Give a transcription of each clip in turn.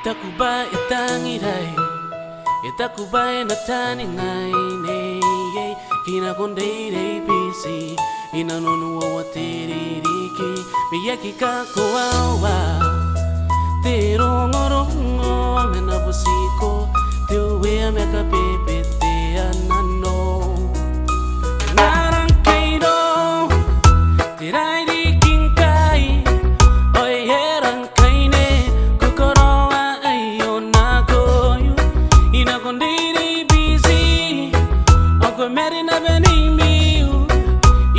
Itakuba itangirai, itakuba inatani ngai ne, kina kondeire bisi, ina nonu wa tiririki, miyaki kakoawa, te rongo mena busiko, te uwe meka pepe te anano, narang kairo, te rairi kinkai, oyeran kaine, kokoro wa ayo nakoyu, ina kondeire bisi, oko meri na benimiu,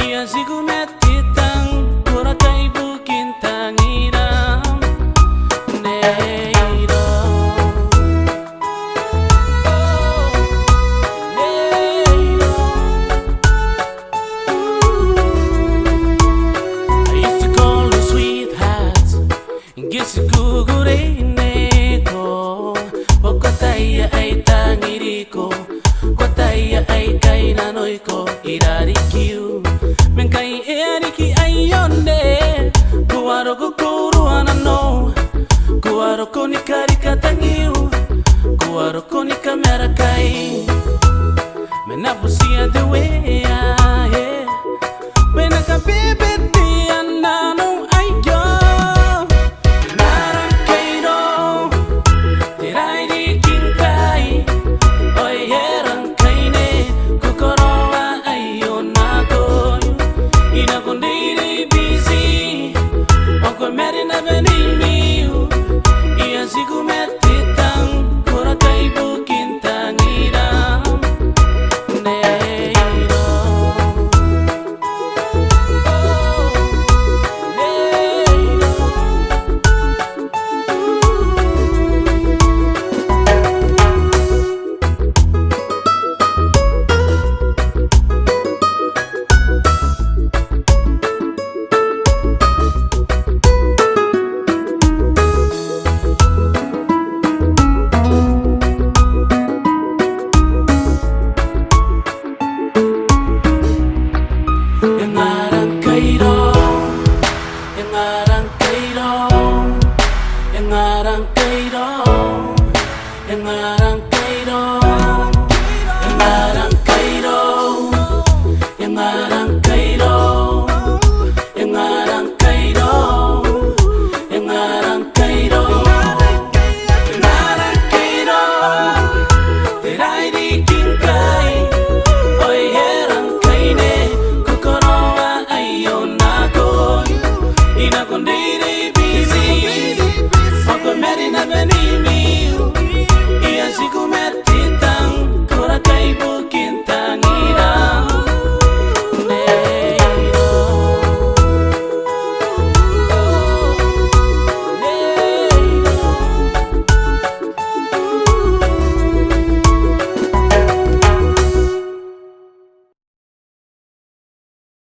iya siku metitang, kura kai bukin tangiram, neiro. I used to call you sweetheart, gisi kugure neko, okotaya ai tangiriko, kotaya ai kaina noiko, irarikiu, menkai eriki ayonde, kuaro kukuru anano, kuaro koni karikatangiu, kuaro koni kamera kai, menabusia de wea.